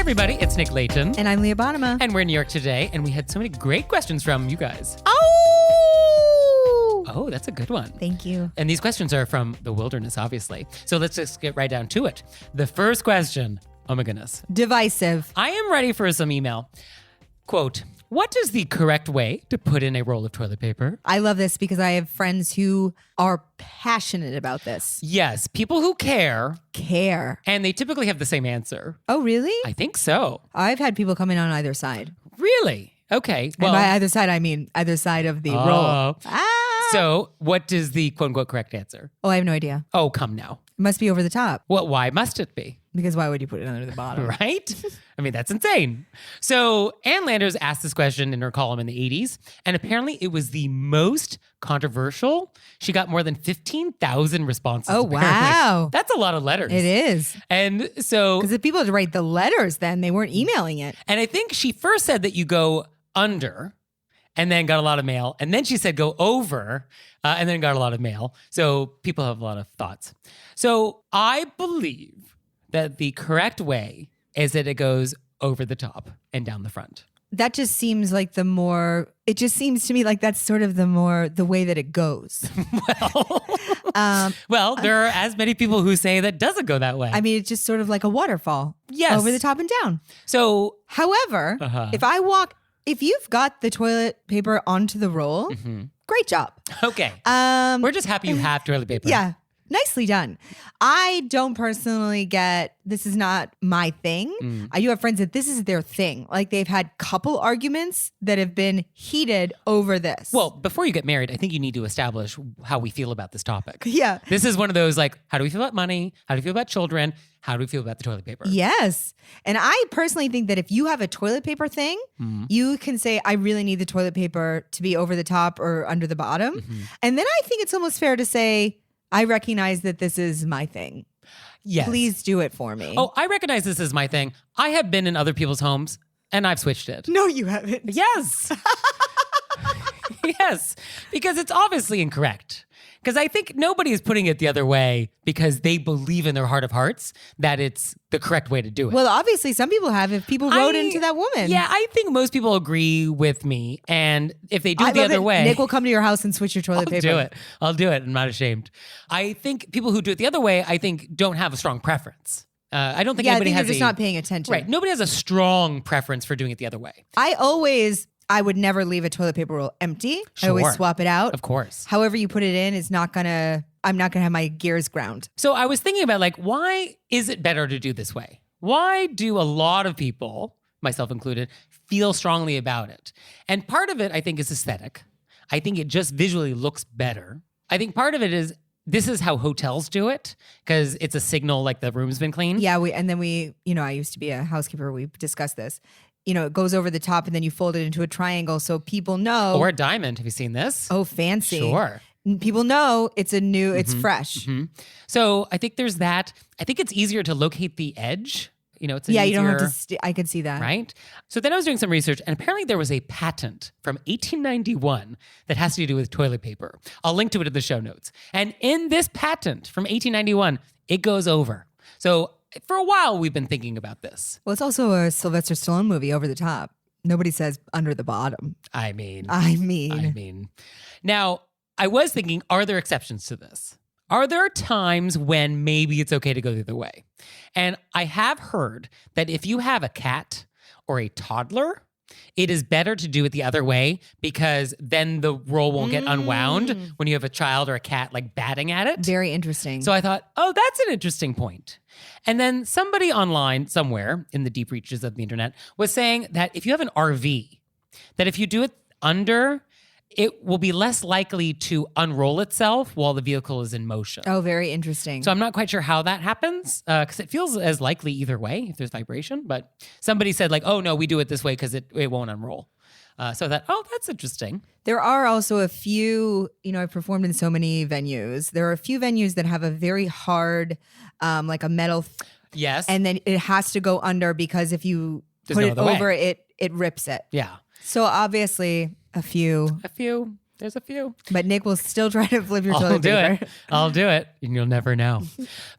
everybody, it's Nick Leighton. And I'm Leah Bonnema. And we're in New York today, and we had so many great questions from you guys. Oh, that's a good one. Thank you. And these questions are from the wilderness, obviously. So let's just get right down to it. The first question, oh my goodness. Divisive. I am ready for some email. Quote, what is the correct way to put in a roll of toilet paper? I love this because I have friends who are passionate about this. Yes, people who care. And they typically have the same answer. Oh, really? I think so. I've had people come in on either side. Really? Okay. Well, and by either side, I mean either side of the roll. So what is the quote unquote correct answer? Oh, I have no idea. Oh, come now. It must be over the top. Well, why must it be? Because why would you put it under the bottom? Right? I mean, that's insane. So Ann Landers asked this question in her column in the 80s, and apparently it was the most controversial. She got more than 15,000 responses. Oh, apparently. wow. That's a lot of letters. It is. And so... Because if people had to write the letters then, they weren't emailing it. And I think she first said that you go under and then got a lot of mail. And then she said go over and then got a lot of mail. So people have a lot of thoughts. So I believe that the correct way is that it goes over the top and down the front. That just seems like it just seems to me like that's sort of the way that it goes. Well, there are as many people who say that doesn't go that way. I mean, it's just sort of like a waterfall. Yes. Over the top and down. So, however, if you've got the toilet paper onto the roll, great job. Okay. We're just happy you have toilet paper. Yeah. Nicely done. I don't personally this is not my thing. I do have friends that this is their thing. Like they've had couple arguments that have been heated over this. Well, before you get married, I think you need to establish how we feel about this topic. Yeah. This is one of those like, how do we feel about money? How do we feel about children? How do we feel about the toilet paper? Yes. And I personally think that if you have a toilet paper thing, you can say, I really need the toilet paper to be over the top or under the bottom. And then I think it's almost fair to say, I recognize that this is my thing. Yes. Please do it for me. Oh, I recognize this is my thing. I have been in other people's homes and I've switched it. No, you haven't. Yes. Yes. Because it's obviously incorrect. Because I think nobody is putting it the other way because they believe in their heart of hearts that it's the correct way to do it. Well, obviously, some people have. If people wrote into that woman. Yeah, I think most people agree with me. And if they do it the other way. Nick will come to your house and switch your toilet paper. I'll do it. I'm not ashamed. I think people who do it the other way, I think, don't have a strong preference. I don't think anybody has you're just not paying attention. Right. Nobody has a strong preference for doing it the other way. I would never leave a toilet paper roll empty. Sure. I always swap it out. Of course. However you put it in is I'm not gonna have my gears ground. So I was thinking about why is it better to do this way? Why do a lot of people, myself included, feel strongly about it? And part of it, I think, is aesthetic. I think it just visually looks better. I think part of it is this is how hotels do it because it's a signal like the room's been cleaned. Yeah, I used to be a housekeeper. We discussed this. It goes over the top and then you fold it into a triangle so people know. Or a diamond. Have you seen this? Oh, fancy. Sure. People know it's it's fresh. So I think there's that. I think it's easier to locate the edge. It's you don't have to. I could see that. Right? So then I was doing some research and apparently there was a patent from 1891 that has to do with toilet paper. I'll link to it in the show notes. And in this patent from 1891, it goes over. So for a while, we've been thinking about this. Well, it's also a Sylvester Stallone movie, Over the Top. Nobody says under the bottom. I mean. Now, I was thinking, are there exceptions to this? Are there times when maybe it's okay to go the other way? And I have heard that if you have a cat or a toddler, it is better to do it the other way because then the roll won't get unwound when you have a child or a cat batting at it. Very interesting. So I thought, oh, that's an interesting point. And then somebody online somewhere in the deep reaches of the internet was saying that if you have an RV, that if you do it under, it will be less likely to unroll itself while the vehicle is in motion. Oh, very interesting. So I'm not quite sure how that happens because it feels as likely either way if there's vibration. But somebody said oh, no, we do it this way because it won't unroll. So I thought, oh, that's interesting. There are also a few, I've performed in so many venues. There are a few venues that have a very hard, like a metal. Yes. And then it has to go under because if you There's put no it other over, way. it rips it. Yeah. So obviously a few. There's a few. But Nick will still try to flip your toilet paper. I'll do it. And you'll never know.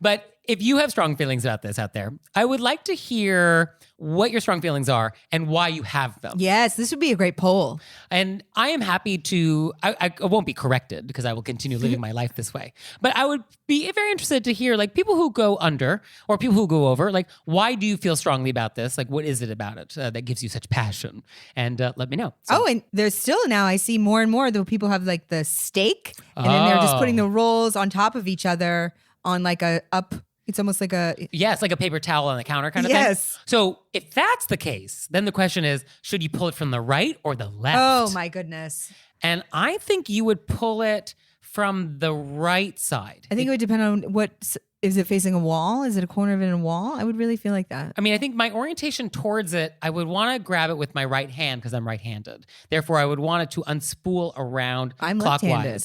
But if you have strong feelings about this out there, I would like to hear what your strong feelings are and why you have them. Yes, this would be a great poll. And I am happy to, I won't be corrected because I will continue living my life this way. But I would be very interested to hear like people who go under or people who go over, like why do you feel strongly about this? Like what is it about it that gives you such passion? And let me know. So, Oh, and there's still now I see more and more that people have like the steak and then they're just putting the rolls on top of each other on like a up. It's almost like a... Yeah, it's like a paper towel on the counter kind of thing. Yes. So if that's the case, then the question is, should you pull it from the right or the left? Oh my goodness. And I think you would pull it from the right side. I think it would depend on what... Is it facing a wall? Is it a corner of it in a wall? I would really feel like that. I mean, I think my orientation towards it, I would want to grab it with my right hand because I'm right-handed. Therefore, I would want it to unspool around I'm clockwise. left-handed.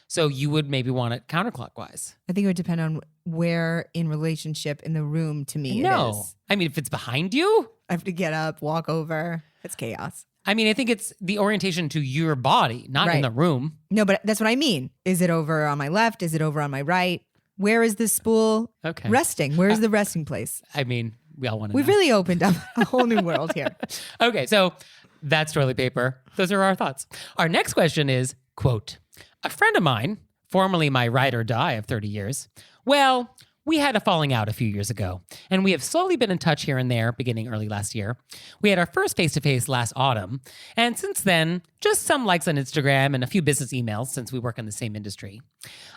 So you would maybe want it counterclockwise. I think it would depend on where in relationship in the room to me it No. is. I mean, if it's behind you, I have to get up, walk over. It's chaos. I mean, I think it's the orientation to your body, not in Right. the room. No, but that's what I mean. Is it over on my left? Is it over on my right? Where is this spool Okay. resting? Where is the resting place? I mean, we all want to We've know. really opened up a whole new world here. Okay, so that's toilet paper. Those are our thoughts. Our next question is, quote, a friend of mine, formerly my ride or die of 30 years, well, we had a falling out a few years ago, and we have slowly been in touch here and there beginning early last year. We had our first face-to-face last autumn, and since then, just some likes on Instagram and a few business emails since we work in the same industry.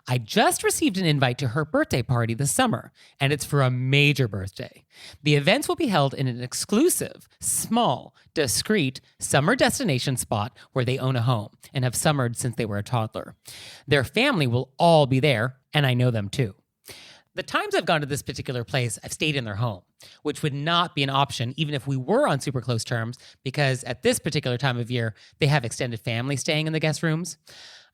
I just received an invite to her birthday party this summer, and it's for a major birthday. The events will be held in an exclusive, small, discreet summer destination spot where they own a home and have summered since they were a toddler. Their family will all be there, and I know them too. The times I've gone to this particular place, I've stayed in their home, which would not be an option even if we were on super close terms, because at this particular time of year, they have extended family staying in the guest rooms.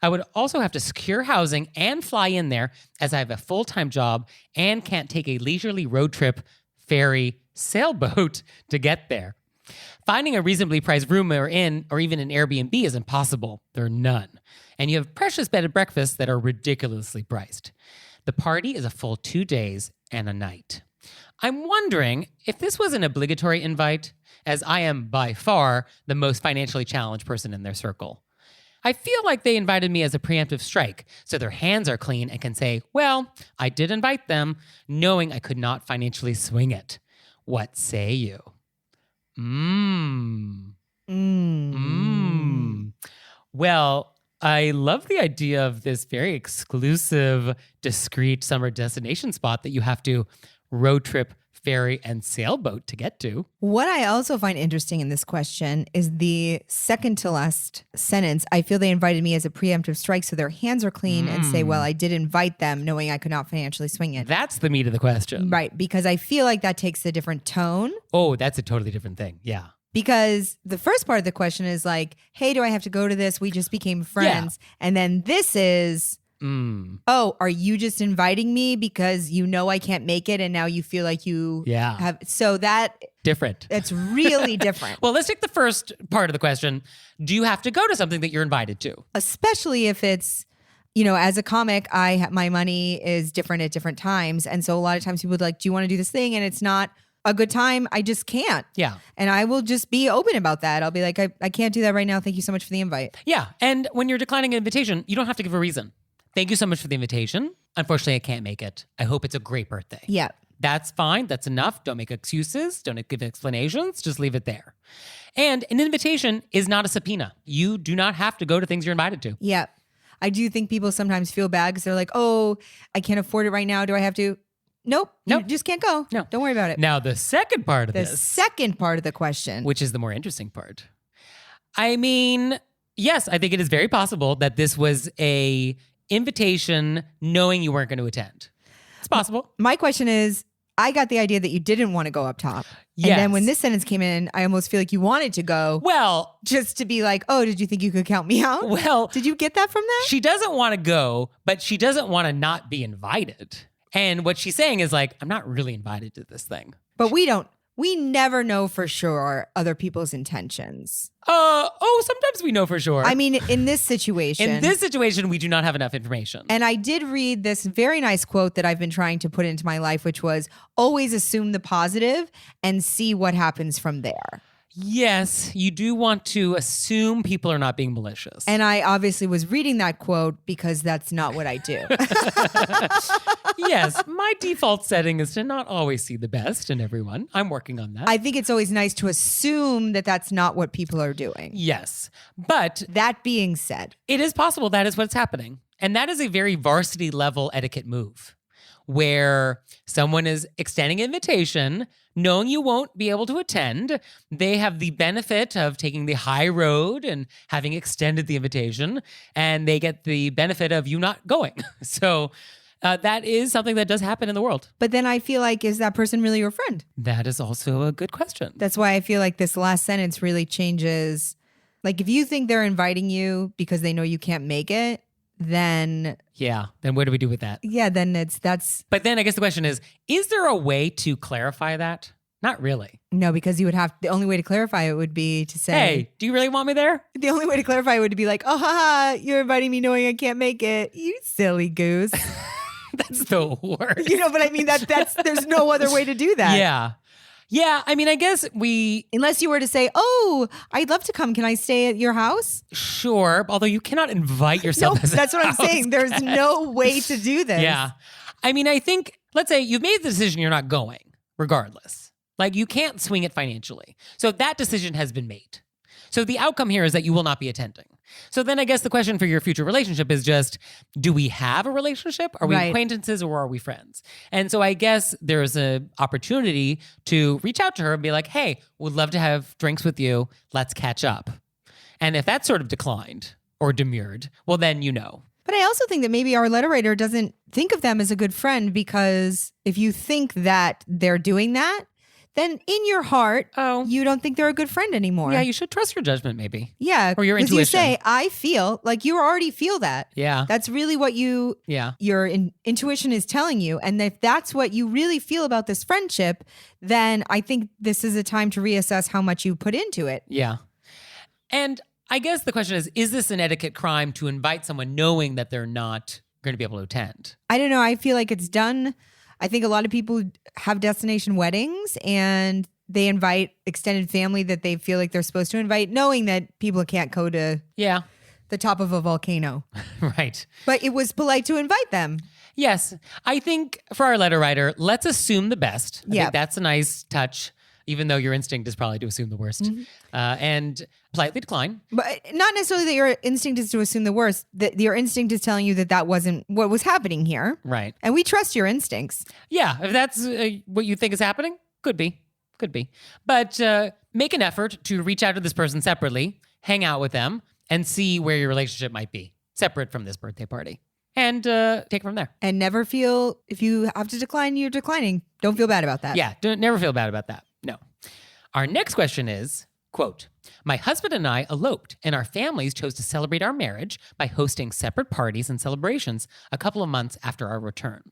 I would also have to secure housing and fly in there as I have a full-time job and can't take a leisurely road trip, ferry, sailboat to get there. Finding a reasonably priced room or inn or even an Airbnb is impossible. There are none. And you have precious bed and breakfasts that are ridiculously priced. The party is a full 2 days and a night. I'm wondering if this was an obligatory invite, as I am by far the most financially challenged person in their circle. I feel like they invited me as a preemptive strike, so their hands are clean and can say, well, I did invite them, knowing I could not financially swing it. What say you? Well, I love the idea of this very exclusive, discreet summer destination spot that you have to road trip, ferry, and sailboat to get to. What I also find interesting in this question is the second to last sentence. I feel they invited me as a preemptive strike, so their hands are clean and say, well, I did invite them knowing I could not financially swing it. That's the meat of the question. Right, because I feel like that takes a different tone. Oh, that's a totally different thing. Yeah. Because the first part of the question is like, hey, do I have to go to this? We just became friends. Yeah. And then this is, oh, are you just inviting me because you know I can't make it and now you feel like you have. So that. Different. It's really different. Well, let's take the first part of the question. Do you have to go to something that you're invited to? Especially if it's, you know, as a comic, my money is different at different times. And so a lot of times people are like, do you want to do this thing? And it's not a good time. I just can't. Yeah. And I will just be open about that. I'll be like, I can't do that right now. Thank you so much for the invite. Yeah. And when you're declining an invitation, you don't have to give a reason. Thank you so much for the invitation. Unfortunately, I can't make it. I hope it's a great birthday. Yeah. That's fine. That's enough. Don't make excuses. Don't give explanations. Just leave it there. And an invitation is not a subpoena. You do not have to go to things you're invited to. Yeah. I do think people sometimes feel bad because they're like, oh, I can't afford it right now. Do I have to? Nope. You just can't go. No. Don't worry about it. Now, the second part of The this. second part of the question. Which is the more interesting part. I mean, yes, I think it is very possible that this was a invitation knowing you weren't going to attend. It's possible. My question is, I got the idea that you didn't want to go up top. Yes. And then when this sentence came in, I almost feel like you wanted to go. Well, just to be like, oh, did you think you could count me out? Well, did you get that from that? She doesn't want to go, but she doesn't want to not be invited. And what she's saying is like, I'm not really invited to this thing. But we don't we never know for sure other people's intentions. Sometimes we know for sure. I mean, in this situation. In this situation, we do not have enough information. And I did read this very nice quote that I've been trying to put into my life, which was always assume the positive and see what happens from there. Yes, you do want to assume people are not being malicious. And I obviously was reading that quote because that's not what I do. Yes, my default setting is to not always see the best in everyone. I'm working on that. I think it's always nice to assume that that's not what people are doing. Yes, but that being said, it is possible that is what's happening. And that is a very varsity level etiquette move where someone is extending an invitation, knowing you won't be able to attend. They have the benefit of taking the high road and having extended the invitation, and they get the benefit of you not going. So that is something that does happen in the world. But then I feel like, is that person really your friend? That is also a good question. That's why I feel like this last sentence really changes. Like, if you think they're inviting you because they know you can't make it, then what do we do with that? Yeah, then that's. But then I guess the question is there a way to clarify that? Not really. No, because you would have, the only way to clarify it would be to say, hey, do you really want me there? The only way to clarify it would be like, oh, haha, you're inviting me knowing I can't make it. You silly goose. That's the worst. But I mean, that's there's no other way to do that. Yeah. Yeah, I mean, I guess unless you were to say, oh, I'd love to come. Can I stay at your house? Sure. Although you cannot invite yourself. No, that's what I'm saying. There's no way to do this. Yeah. I mean, I think, let's say you've made the decision you're not going, regardless. Like, you can't swing it financially. So that decision has been made. So the outcome here is that you will not be attending. So then I guess the question for your future relationship is just, do we have a relationship? Are we acquaintances or are we friends? And so I guess there's an opportunity to reach out to her and be like, hey, would love to have drinks with you. Let's catch up. And if that's sort of declined or demurred, well, then you know. But I also think that maybe our letter writer doesn't think of them as a good friend, because if you think that they're doing that, then in your heart, you don't think they're a good friend anymore. Yeah, you should trust your judgment, maybe. Yeah. Or your intuition. You say, I feel, like you already feel that. Yeah. That's really what your intuition is telling you. And if that's what you really feel about this friendship, then I think this is a time to reassess how much you put into it. Yeah. And I guess the question is this an etiquette crime to invite someone knowing that they're not going to be able to attend? I don't know. I feel like it's done. I think a lot of people have destination weddings and they invite extended family that they feel like they're supposed to invite, knowing that people can't go to the top of a volcano. Right. But it was polite to invite them. Yes. I think for our letter writer, let's assume the best. I think that's a nice touch, even though your instinct is probably to assume the worst. And politely decline. But not necessarily that your instinct is to assume the worst. That your instinct is telling you that that wasn't what was happening here. Right. And we trust your instincts. Yeah. If that's what you think is happening, could be. But make an effort to reach out to this person separately, hang out with them, and see where your relationship might be, separate from this birthday party. And take it from there. And never feel, if you have to decline, you're declining. Don't feel bad about that. Yeah. Never feel bad about that. No. Our next question is, quote, my husband and I eloped, and our families chose to celebrate our marriage by hosting separate parties and celebrations a couple of months after our return.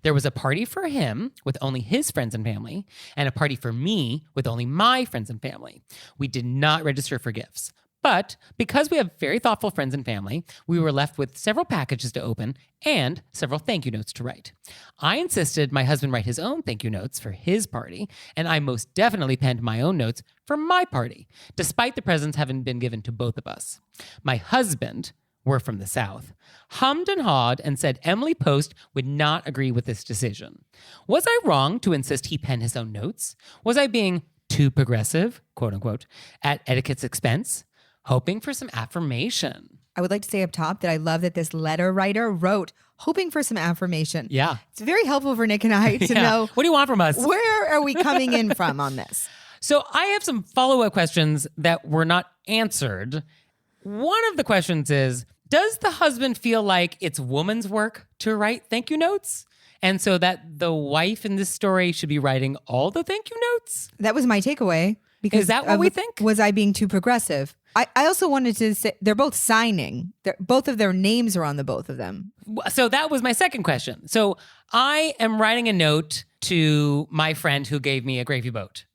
There was a party for him with only his friends and family, and a party for me with only my friends and family. We did not register for gifts. But because we have very thoughtful friends and family, we were left with several packages to open and several thank you notes to write. I insisted my husband write his own thank you notes for his party, and I most definitely penned my own notes for my party, despite the presents having been given to both of us. My husband, we're from the South, hummed and hawed and said Emily Post would not agree with this decision. Was I wrong to insist he pen his own notes? Was I being too progressive, quote unquote, at etiquette's expense? Hoping for some affirmation. I would like to say up top that I love that this letter writer wrote, hoping for some affirmation. Yeah. It's very helpful for Nick and I to know. What do you want from us? Where are we coming in from on this? So I have some follow-up questions that were not answered. One of the questions is, does the husband feel like it's woman's work to write thank you notes? And so that the wife in this story should be writing all the thank you notes? That was my takeaway. Because is that what we think? Was I being too progressive? I also wanted to say they're both signing. Both of their names are on the both of them. So that was my second question. So I am writing a note to my friend who gave me a gravy boat.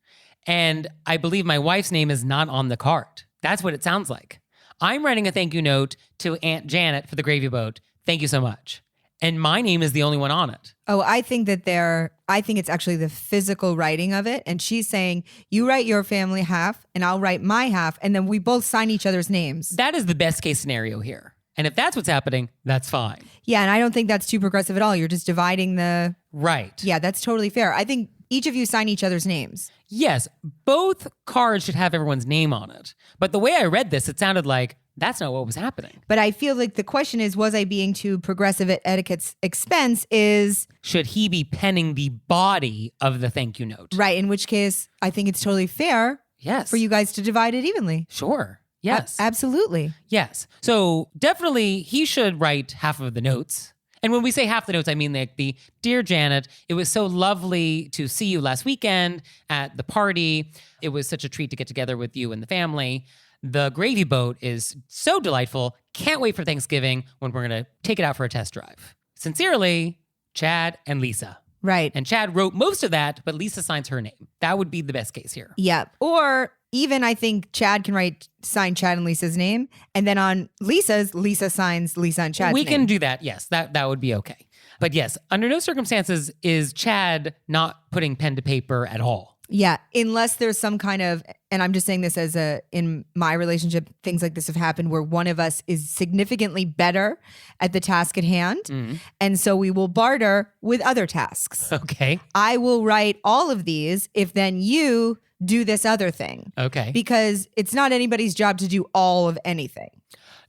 And I believe my wife's name is not on the card. That's what it sounds like. I'm writing a thank you note to Aunt Janet for the gravy boat. Thank you so much. And my name is the only one on it. Oh, I think it's actually the physical writing of it. And she's saying, you write your family half and I'll write my half. And then we both sign each other's names. That is the best case scenario here. And if that's what's happening, that's fine. Yeah. And I don't think that's too progressive at all. You're just dividing the... Right. Yeah, that's totally fair. I think each of you sign each other's names. Yes, both cards should have everyone's name on it. But the way I read this, it sounded like that's not what was happening. But I feel like the question is, was I being too progressive at etiquette's expense is... Should he be penning the body of the thank you note? Right, in which case, I think it's totally fair for you guys to divide it evenly. Sure. Yes. Absolutely. Yes. So definitely he should write half of the notes. And when we say half the notes, I mean like the Dear Janet, it was so lovely to see you last weekend at the party. It was such a treat to get together with you and the family. The gravy boat is so delightful. Can't wait for Thanksgiving when we're going to take it out for a test drive. Sincerely, Chad and Lisa. Right. And Chad wrote most of that, but Lisa signs her name. That would be the best case here. Yeah. Or even I think Chad can sign Chad and Lisa's name. And then on Lisa's, Lisa signs Lisa and Chad's name. We can do that. Yes, that would be okay. But yes, under no circumstances is Chad not putting pen to paper at all. Yeah, unless there's some kind of, and I'm just saying this as in my relationship, things like this have happened where one of us is significantly better at the task at hand. Mm. And so we will barter with other tasks. Okay. I will write all of these if then you do this other thing. Okay. Because it's not anybody's job to do all of anything.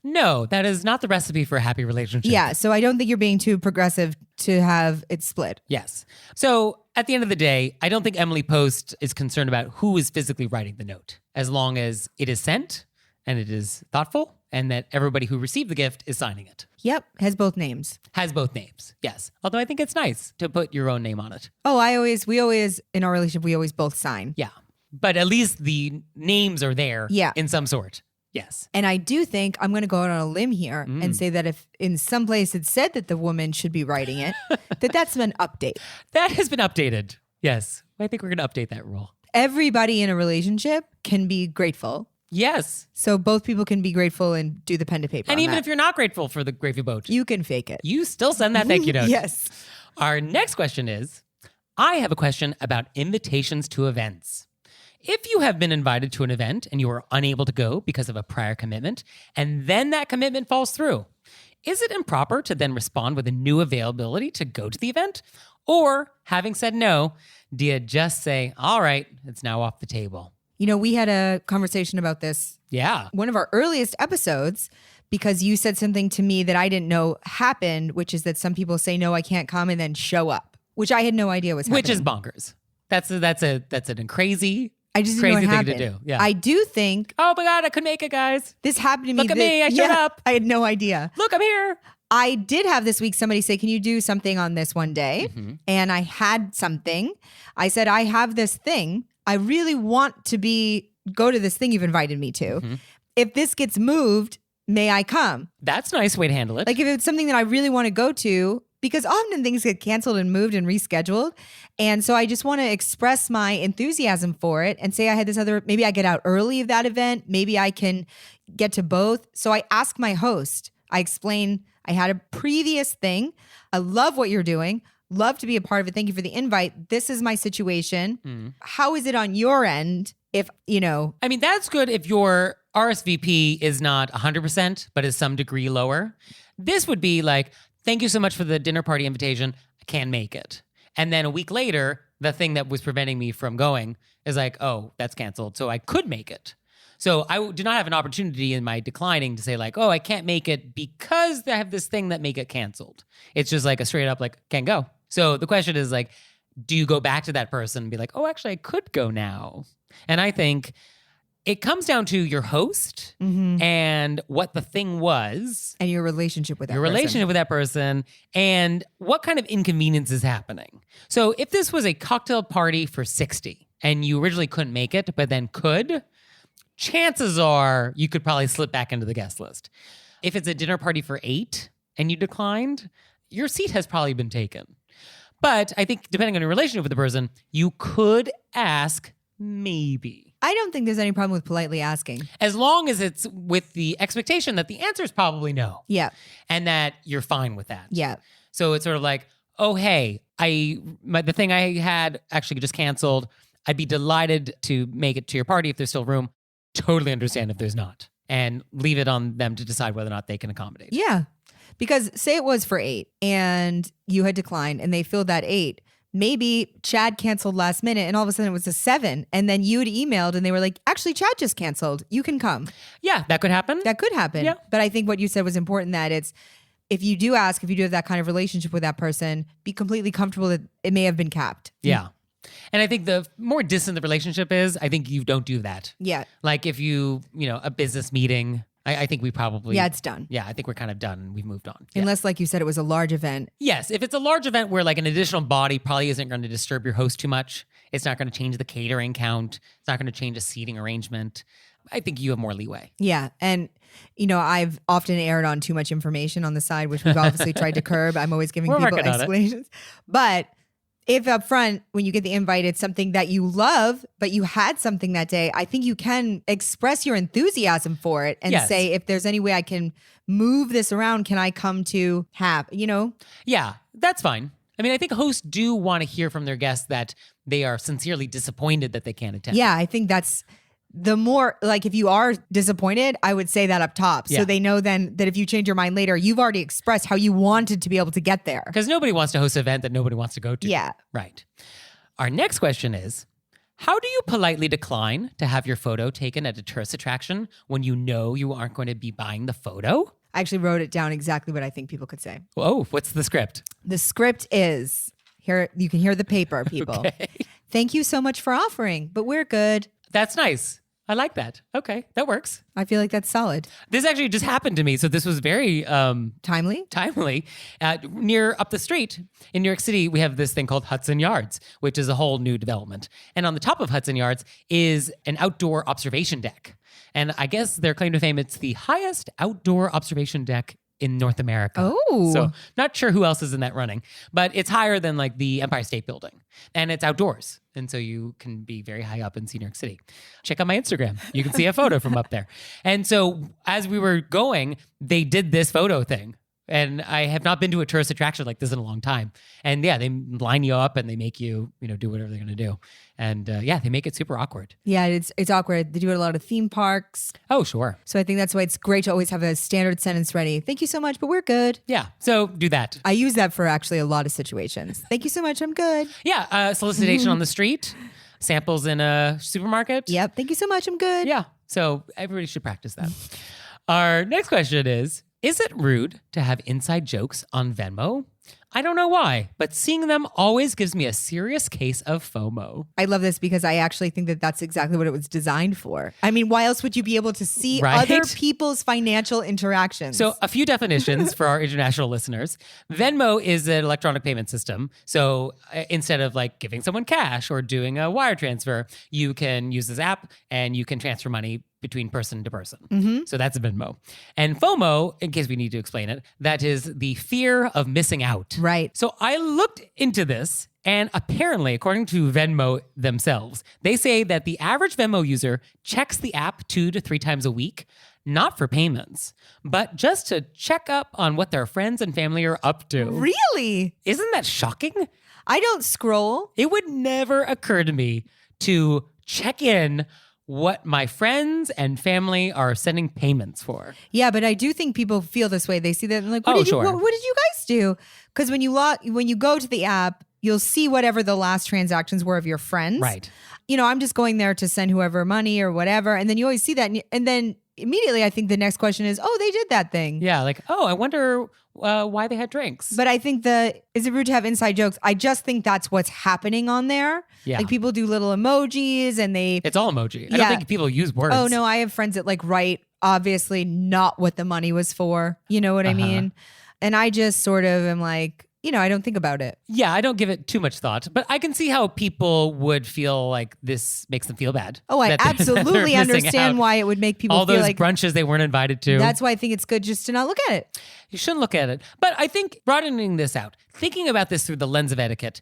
No, that is not the recipe for a happy relationship. Yeah, so I don't think you're being too progressive to have it split. Yes. So at the end of the day, I don't think Emily Post is concerned about who is physically writing the note, as long as it is sent and it is thoughtful and that everybody who received the gift is signing it. Yep, has both names. Has both names, yes. Although I think it's nice to put your own name on it. Oh, we always, in our relationship, we always both sign. Yeah, but at least the names are there in some sort. Yes. And I do think I'm going to go out on a limb here and say that if in some place it said that the woman should be writing it, that's been updated. That has been updated. Yes. I think we're going to update that rule. Everybody in a relationship can be grateful. Yes. So both people can be grateful and do the pen to paper. And even if you're not grateful for the gravy boat, you can fake it. You still send that thank you note. Yes. Our next question is, I have a question about invitations to events. If you have been invited to an event and you are unable to go because of a prior commitment, and then that commitment falls through, is it improper to then respond with a new availability to go to the event? Or, having said no, do you just say, all right, it's now off the table? You know, we had a conversation about this. Yeah. One of our earliest episodes, because you said something to me that I didn't know happened, which is that some people say, no, I can't come, and then show up, which I had no idea was happening. Which is bonkers. That's a crazy... I just didn't know what happened. Thing to do. Yeah. I do think... Oh my God, I couldn't make it, guys. This happened to me. Look at me, I showed up. I had no idea. Look, I'm here. I did have this week somebody say, can you do something on this one day? Mm-hmm. And I had something. I said, I have this thing. I really want to go to this thing you've invited me to. Mm-hmm. If this gets moved, may I come? That's a nice way to handle it. Like if it's something that I really want to go to, because often things get canceled and moved and rescheduled. And so I just want to express my enthusiasm for it and say I had this other, maybe I get out early of that event. Maybe I can get to both. So I ask my host, I explain, I had a previous thing. I love what you're doing. Love to be a part of it. Thank you for the invite. This is my situation. Mm. How is it on your end? If, you know. I mean, that's good if your RSVP is not 100%, but is some degree lower. This would be like, thank you so much for the dinner party invitation. I can't make it. And then a week later, the thing that was preventing me from going is like, oh, that's canceled. So I could make it. So I do not have an opportunity in my declining to say like, oh, I can't make it because I have this thing that make it canceled. It's just like a straight up like, can't go. So the question is like, do you go back to that person and be like, oh, actually, I could go now? And I think it comes down to your host and what the thing was. And your relationship with that person. Your relationship with that person and what kind of inconvenience is happening. So if this was a cocktail party for 60 and you originally couldn't make it, but then could, chances are you could probably slip back into the guest list. If it's a dinner party for 8 and you declined, your seat has probably been taken. But I think depending on your relationship with the person, you could ask maybe. I don't think there's any problem with politely asking. As long as it's with the expectation that the answer is probably no. Yeah. And that you're fine with that. Yeah. So it's sort of like, oh, hey, the thing I had actually just canceled. I'd be delighted to make it to your party if there's still room. Totally understand if there's not. And leave it on them to decide whether or not they can accommodate. Yeah. Because say it was for 8 and you had declined and they filled that 8. Maybe Chad canceled last minute and all of a sudden it was a 7. And then you had emailed and they were like, actually, Chad just canceled. You can come. Yeah, that could happen. That could happen. Yeah. But I think what you said was important, that it's, if you do ask, if you do have that kind of relationship with that person, be completely comfortable that it may have been capped. Yeah. And I think the more distant the relationship is, I think you don't do that. Yeah. Like if a business meeting, I think we probably... Yeah, it's done. Yeah, I think we're kind of done. We've moved on. Yeah. Unless, like you said, it was a large event. Yes, if it's a large event where like an additional body probably isn't going to disturb your host too much, it's not going to change the catering count, it's not going to change a seating arrangement, I think you have more leeway. Yeah. And, I've often erred on too much information on the side, which we've obviously tried to curb. I'm always giving people explanations. But if up front, when you get the invite, it's something that you love, but you had something that day, I think you can express your enthusiasm for it and say, if there's any way I can move this around, can I come to have, Yeah, that's fine. I mean, I think hosts do want to hear from their guests that they are sincerely disappointed that they can't attend. Yeah, I think that's the more, like, if you are disappointed, I would say that up top. So they know then that if you change your mind later, you've already expressed how you wanted to be able to get there. Because nobody wants to host an event that nobody wants to go to. Yeah. Right. Our next question is, how do you politely decline to have your photo taken at a tourist attraction when you know you aren't going to be buying the photo? I actually wrote it down exactly what I think people could say. Whoa, what's the script? The script is, here, you can hear the paper, people. Okay. Thank you so much for offering, but we're good. That's nice. I like that. Okay, that works. I feel like that's solid. This actually just happened to me, so this was very timely. Near up the street in New York City, we have this thing called Hudson Yards, which is a whole new development. And on the top of Hudson Yards is an outdoor observation deck. And I guess their claim to fame, it's the highest outdoor observation deck in North America. Oh. So not sure who else is in that running, but it's higher than like the Empire State Building, and it's outdoors. And so you can be very high up and see New York City. Check out my Instagram. You can see a photo from up there. And so as we were going, they did this photo thing. And I have not been to a tourist attraction like this in a long time. And yeah, they line you up and they make you, do whatever they're going to do. And they make it super awkward. Yeah, it's awkward. They do it at a lot of theme parks. Oh, sure. So I think that's why it's great to always have a standard sentence ready. Thank you so much, but we're good. Yeah, so do that. I use that for actually a lot of situations. Thank you so much, I'm good. Yeah, solicitation on the street, samples in a supermarket. Yep, thank you so much, I'm good. Yeah, so everybody should practice that. Our next question is it rude to have inside jokes on Venmo? I don't know why, but seeing them always gives me a serious case of FOMO. I love this because I actually think that that's exactly what it was designed for. I mean, why else would you be able to see other people's financial interactions? So a few definitions for our international listeners. Venmo is an electronic payment system. So instead of like giving someone cash or doing a wire transfer, you can use this app and you can transfer money between person to person. Mm-hmm. So that's Venmo. And FOMO, in case we need to explain it, that is the fear of missing out. Right. So I looked into this, and apparently, according to Venmo themselves, they say that the average Venmo user checks the app 2 to 3 times a week, not for payments, but just to check up on what their friends and family are up to. Really? Isn't that shocking? I don't scroll. It would never occur to me to check in what my friends and family are sending payments for. Yeah, but I do think people feel this way. They see that and like, what did you guys do? Because when you go to the app, you'll see whatever the last transactions were of your friends. Right. I'm just going there to send whoever money or whatever. And then you always see that. And then immediately I think the next question is, oh, they did that thing. Yeah, like, oh, I wonder why they had drinks. But I think is it rude to have inside jokes? I just think that's what's happening on there. Yeah. Like people do little emojis and It's all emoji. I don't think people use words. Oh, no, I have friends that like write, obviously not what the money was for. You know what I mean? And I just sort of am like, I don't think about it. Yeah, I don't give it too much thought, but I can see how people would feel like this makes them feel bad. Oh, I absolutely understand why it would make people all feel those like brunches they weren't invited to. That's why I think it's good just to not look at it. You shouldn't look at it. But I think broadening this out, thinking about this through the lens of etiquette,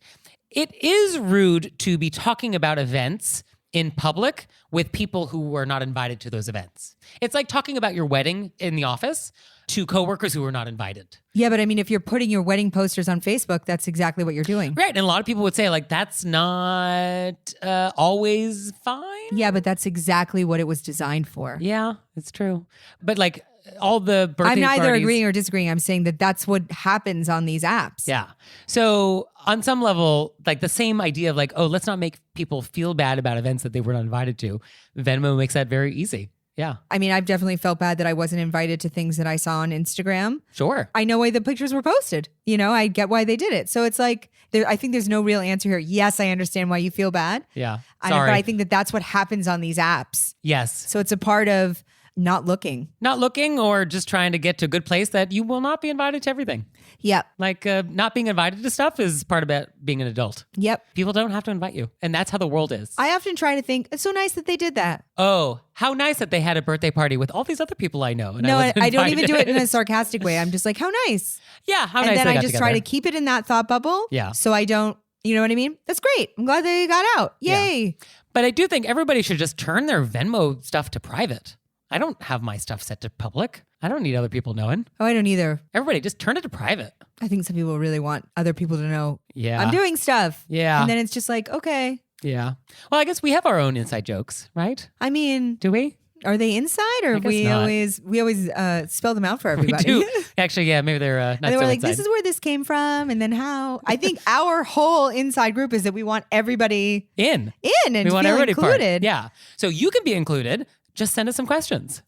it is rude to be talking about events in public with people who were not invited to those events. It's like talking about your wedding in the office to coworkers who were not invited. Yeah, but I mean, if you're putting your wedding posters on Facebook, that's exactly what you're doing. Right. And a lot of people would say, like, that's not always fine. Yeah, but that's exactly what it was designed for. Yeah, it's true. But like all the birthday I'm neither parties, agreeing or disagreeing. I'm saying that that's what happens on these apps. Yeah. So on some level, like the same idea of like, oh, let's not make people feel bad about events that they were not invited to. Venmo makes that very easy. Yeah. I mean, I've definitely felt bad that I wasn't invited to things that I saw on Instagram. Sure. I know why the pictures were posted. You know, I get why they did it. So it's like, I think there's no real answer here. Yes, I understand why you feel bad. Yeah. But I think that that's what happens on these apps. Yes. So it's a part of not looking. Not looking or just trying to get to a good place that you will not be invited to everything. Yep. Like not being invited to stuff is part about being an adult. Yep. People don't have to invite you. And that's how the world is. I often try to think, it's so nice that they did that. Oh, how nice that they had a birthday party with all these other people I know. And No, wasn't I don't even do it in a invited. sarcastic way. I'm just like, how nice. Yeah, how And nice then they I got just try to together. keep it in that thought bubble. Yeah. So I don't, you know what I mean? That's great. I'm glad they got out. Yay. But I do think everybody should just turn their Venmo stuff to private. I don't have my stuff set to public. I don't need other people knowing. Oh, I don't either. Everybody just turn it to private. I think some people really want other people to know Yeah. I'm doing stuff. Yeah. And then it's just like, okay. Yeah. Well, I guess we have our own inside jokes, right? I mean, Do we? are they inside or guess we not. always spell them out for everybody? We do. Actually, yeah, maybe they're not And they so were like, inside. this is where this came from, and then how. I think our whole inside group is that we want everybody in. and We want feel everybody part. included. Yeah. So you can be included. Just send us some questions.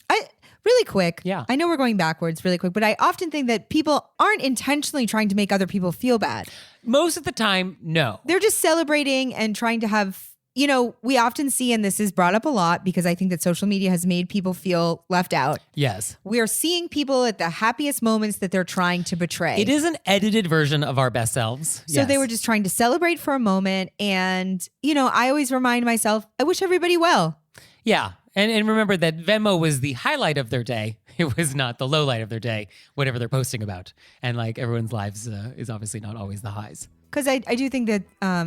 Really quick. Yeah. I know we're going backwards really quick, but I often think that people aren't intentionally trying to make other people feel bad. Most of the time, no. They're just celebrating and trying to have, you know, we often see, and this is brought up a lot because I think that social media has made people feel left out. Yes. We are seeing people at the happiest moments that they're trying to betray. It is an edited version of our best selves. So Yes. they were just trying to celebrate for a moment. And, you know, I always remind myself, I wish everybody well. Yeah. And remember that Venmo was the highlight of their day. It was not the low light of their day, whatever they're posting about. And like everyone's lives is obviously not always the highs. Because I do think that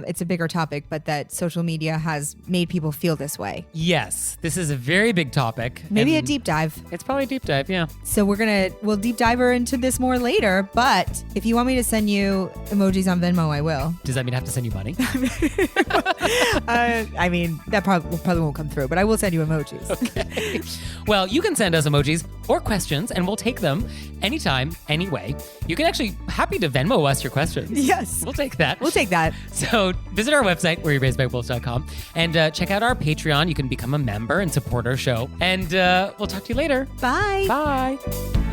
it's a bigger topic, but that social media has made people feel this way. Yes, this is a very big topic. Maybe a and deep dive. It's probably a deep dive, yeah. So we'll deep dive into this more later. But if you want me to send you emojis on Venmo, I will. Does that mean I have to send you money? I mean, that probably won't come through, but I will send you emojis. Okay. Well, you can send us emojis or questions, and we'll take them anytime, anyway. You can actually happy to Venmo us your questions. Yes. We'll take that. We'll take that. So visit our website, wereyourbaisedbywolves.com, and check out our Patreon. You can become a member and support our show. And we'll talk to you later. Bye. Bye.